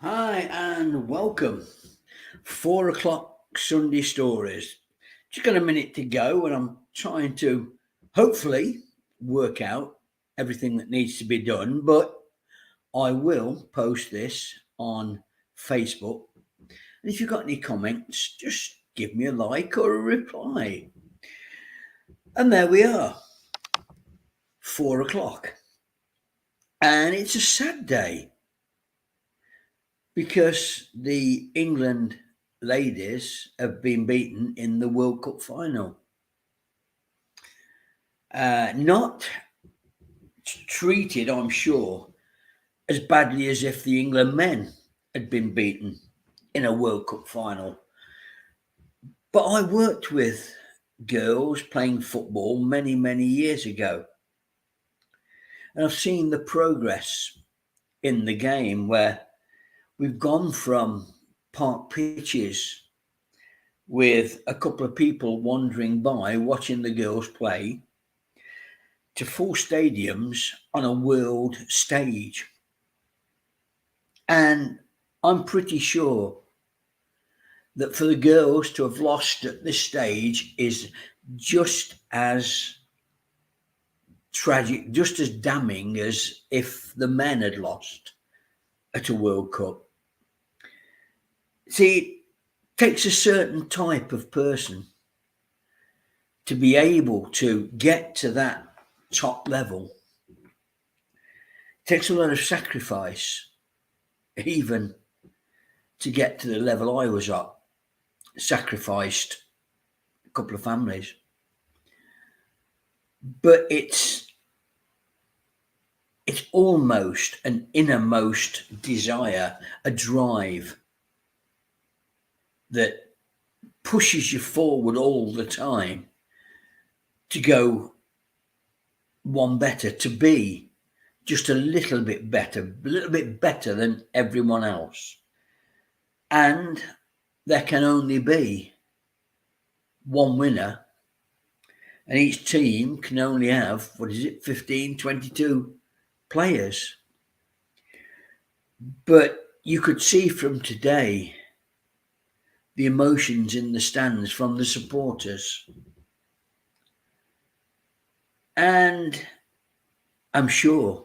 Hi and welcome. 4 o'clock Sunday stories. Just got a minute to go, and I'm trying to hopefully work out everything that needs to be done. But I will post this on Facebook. And if you've got any comments, just give me a like or a reply. And there we are, 4 o'clock. And it's a sad day because the England ladies have been beaten in the World Cup final. Not treated, I'm sure, as badly as if the England men had been beaten in a World Cup final. But I worked with girls playing football many, many years ago. And I've seen the progress in the game where we've gone from park pitches with a couple of people wandering by watching the girls play to full stadiums on a world stage. And I'm pretty sure that for the girls to have lost at this stage is just as tragic, just as damning as if the men had lost at a World Cup. See, it takes a certain type of person to be able to get to that top level. It takes a lot of sacrifice, even to get to the level I was at. Sacrificed a couple of families. But it's almost an innermost desire, a drive that pushes you forward all the time to go one better, to be just a little bit better than everyone else. And there can only be one winner, and each team can only have, 15, 22 players. But you could see from today the emotions in the stands from the supporters. And I'm sure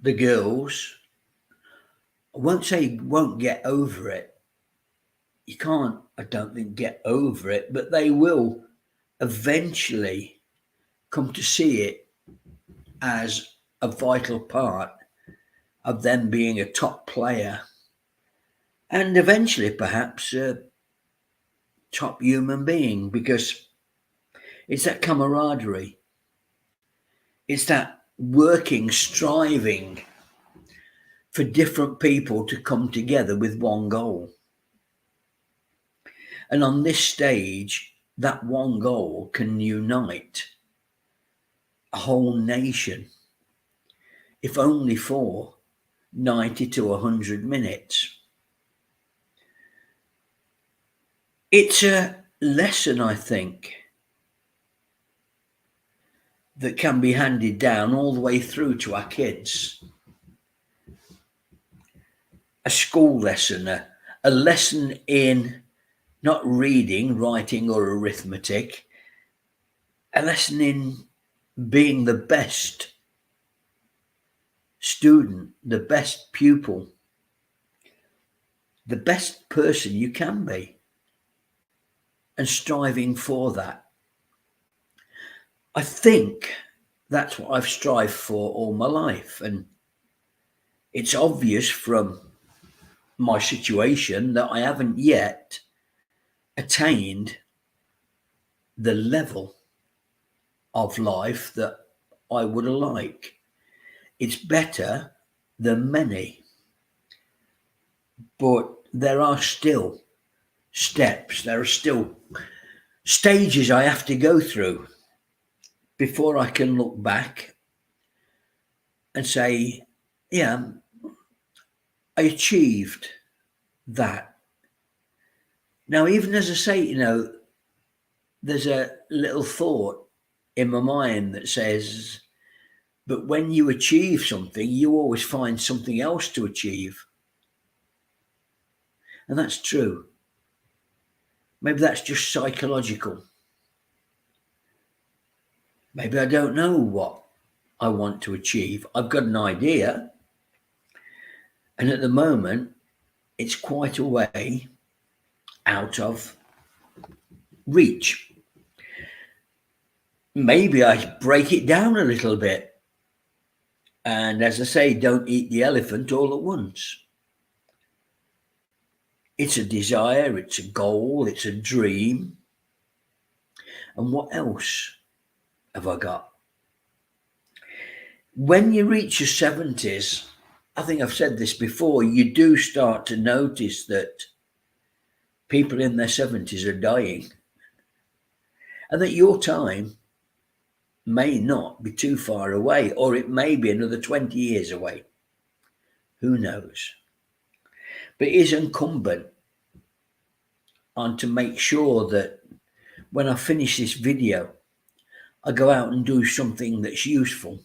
the girls, I won't say won't get over it. You can't, I don't think, get over it, but they will eventually come to see it as a vital part of them being a top player and eventually perhaps a top human being, because it's that camaraderie, it's that working, striving for different people to come together with one goal. And on this stage, that one goal can unite a whole nation, if only for 90 to 100 minutes. It's a lesson, I think, that can be handed down all the way through to our kids. A school lesson, a lesson in not reading, writing, or arithmetic, a lesson in being the best student, the best pupil, the best person you can be, and striving for that. I think that's what I've strived for all my life. And it's obvious from my situation that I haven't yet attained the level of life that I would like. It's better than many, but there are still steps, there are still stages I have to go through before I can look back and say, yeah, I achieved that. Now, even as I say, there's a little thought in my mind that says, but when you achieve something, you always find something else to achieve. And that's true. Maybe that's just psychological. Maybe I don't know what I want to achieve. I've got an idea. And at the moment, it's quite a way out of reach. Maybe I break it down a little bit. And as I say, don't eat the elephant all at once. It's a desire, it's a goal, it's a dream. And what else have I got? When you reach your 70s, I think I've said this before, you do start to notice that people in their 70s are dying. And that your time may not be too far away, or it may be another 20 years away. Who knows? But it is incumbent on to make sure that when I finish this video, I go out and do something that's useful.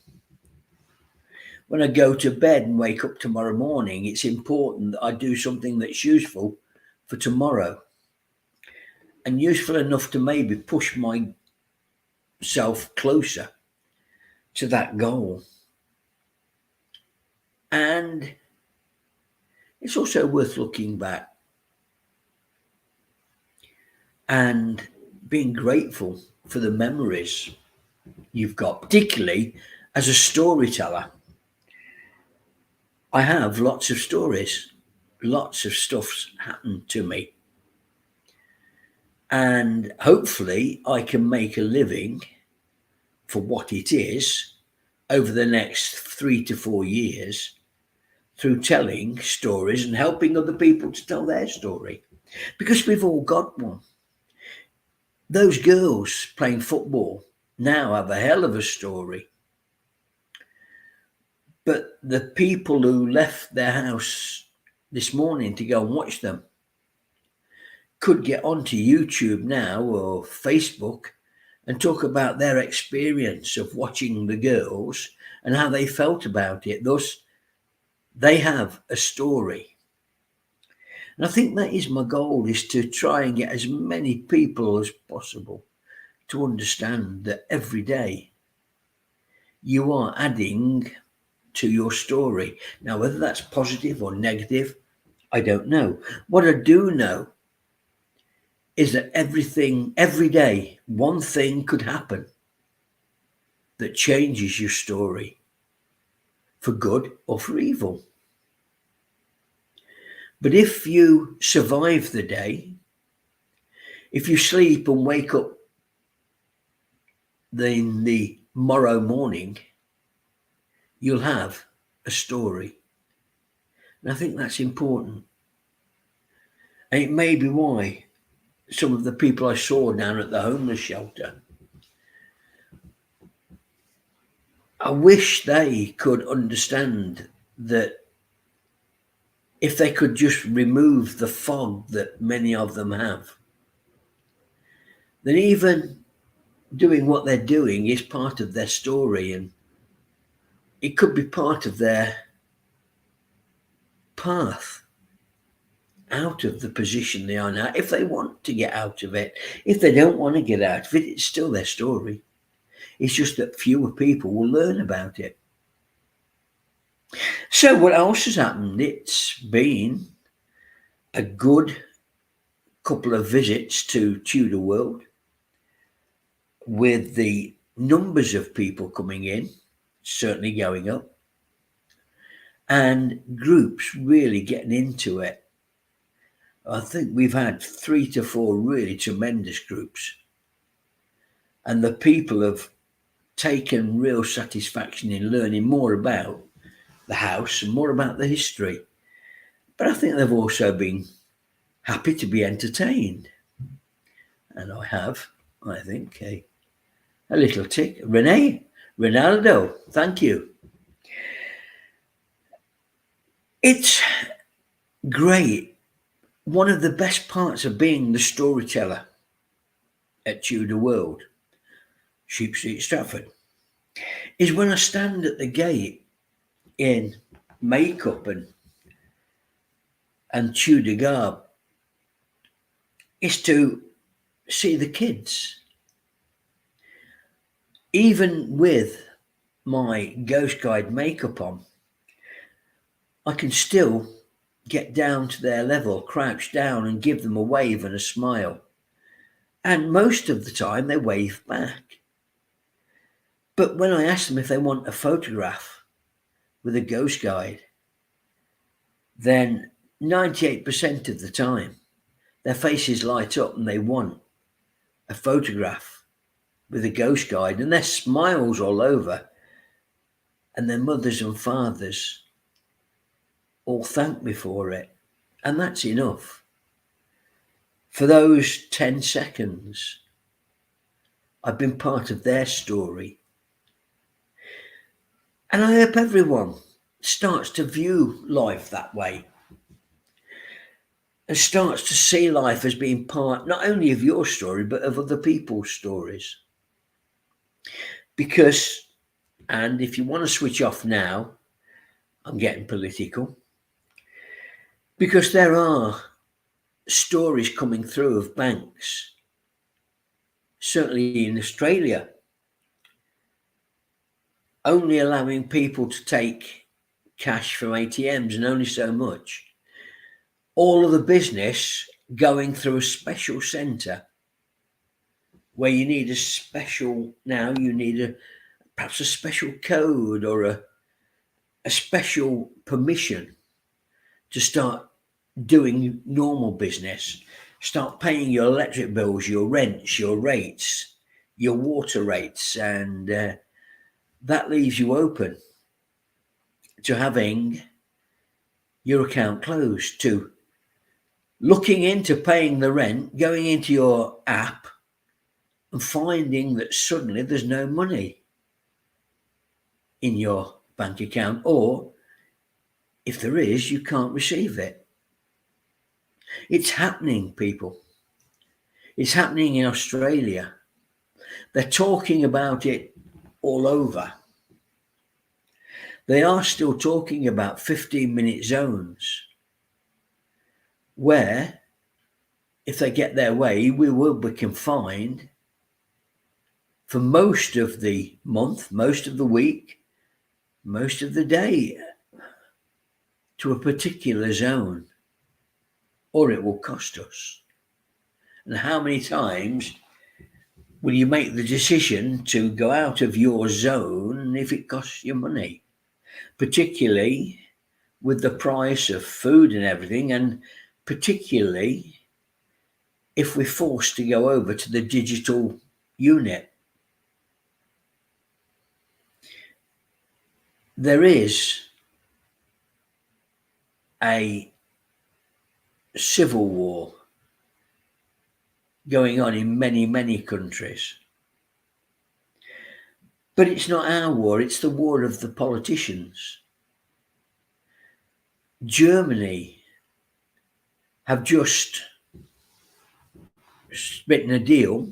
When I go to bed and wake up tomorrow morning, it's important that I do something that's useful for tomorrow and useful enough to maybe push myself closer to that goal. And it's also worth looking back and being grateful for the memories you've got, particularly as a storyteller. I have lots of stories, lots of stuff's happened to me. And hopefully I can make a living for what it is over the next 3 to 4 years through telling stories and helping other people to tell their story, because we've all got one. Those girls playing football now have a hell of a story. But the people who left their house this morning to go and watch them could get onto YouTube now or Facebook and talk about their experience of watching the girls and how they felt about it. Thus, they have a story. And I think that is my goal, is to try and get as many people as possible to understand that every day you are adding to your story. Now, whether that's positive or negative, I don't know. What I do know is that every day, one thing could happen that changes your story for good or for evil. But if you survive the day, if you sleep and wake up in the morrow morning, you'll have a story. And I think that's important. And it may be why some of the people I saw down at the homeless shelter, I wish they could understand that if they could just remove the fog that many of them have, then even doing what they're doing is part of their story, and it could be part of their path out of the position they are now, if they want to get out of it. If they don't want to get out of it, it's still their story. It's just that fewer people will learn about it. So what else has happened? It's been a good couple of visits to Tudor World, with the numbers of people coming in certainly going up, and groups really getting into it. I think we've had 3 to 4 really tremendous groups, and the people have taken real satisfaction in learning more about the house and more about the history. But I think they've also been happy to be entertained. And I have, I think, a little tick. Ronaldo, thank you. It's great. One of the best parts of being the storyteller at Tudor World, Sheep Street, Stratford, is when I stand at the gate in makeup and Tudor garb, is to see the kids. Even with my ghost guide makeup on, I can still get down to their level, crouch down and give them a wave and a smile. And most of the time they wave back. But when I ask them if they want a photograph with a ghost guide, then 98% of the time their faces light up and they want a photograph with a ghost guide, and their smiles all over, and their mothers and fathers all thank me for it. And that's enough. For those 10 seconds, I've been part of their story. And I hope everyone starts to view life that way and starts to see life as being part not only of your story, but of other people's stories. Because, and if you want to switch off now, I'm getting political, because there are stories coming through of banks, certainly in Australia, only allowing people to take cash from ATMs and only so much. All of the business going through a special centre where you need a special, now you need perhaps a special code or a special permission to start doing normal business, start paying your electric bills, your rents, your rates, your water rates, and that leaves you open to having your account closed, to looking into paying the rent, going into your app and finding that suddenly there's no money in your bank account, or if there is, you can't receive it. It's happening, people. It's happening in Australia. They're talking about it all over. They are still talking about 15-minute zones where, if they get their way, we will be confined for most of the month, most of the week, most of the day to a particular zone, or it will cost us. And how many times will you make the decision to go out of your zone if it costs you money? Particularly with the price of food and everything, and particularly if we're forced to go over to the digital unit. There is a civil war going on in many, many countries. But it's not our war, it's the war of the politicians. Germany have just written a deal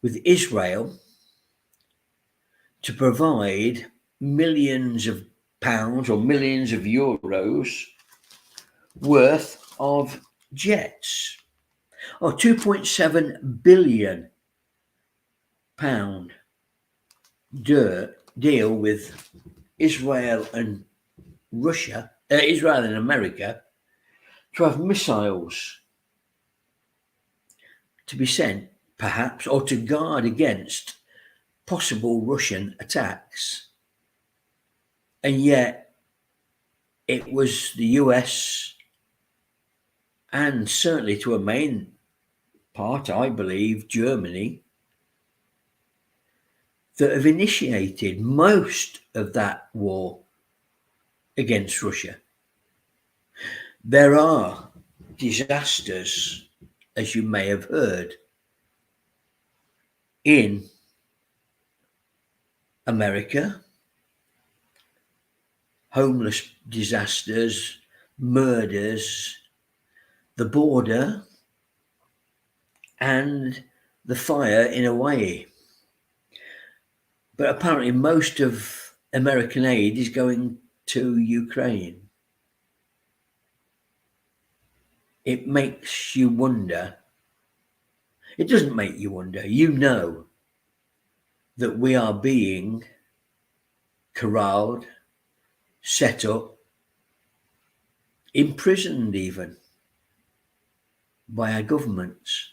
with Israel to provide millions of pounds or millions of euros worth of jets, or 2.7 billion pound deal with Israel and Russia, Israel and America, to have missiles to be sent, perhaps, or to guard against possible Russian attacks. And yet it was the US, and certainly to a main part, I believe, Germany, that have initiated most of that war against Russia. There are disasters, as you may have heard, in America, homeless disasters, murders, the border, and the fire in Hawaii. But apparently most of American aid is going to Ukraine. It makes you wonder It doesn't make you wonder. You know that we are being corralled, set up, imprisoned even by our governments.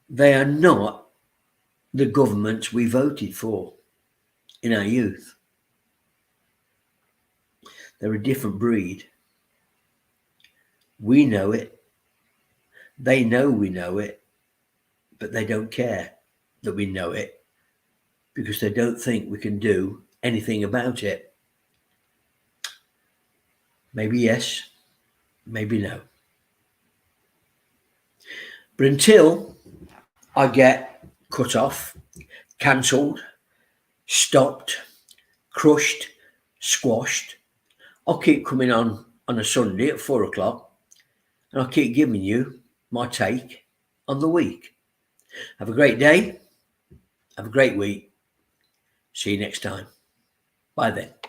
They are not the governments we voted for in our youth. They're a different breed. We know it. They know we know it, but they don't care that we know it because they don't think we can do anything about it. Maybe yes, maybe no. But until I get cut off, cancelled, stopped, crushed, squashed, I'll keep coming on a Sunday at 4 o'clock and I'll keep giving you my take on the week. Have a great day. Have a great week. See you next time. Bye then.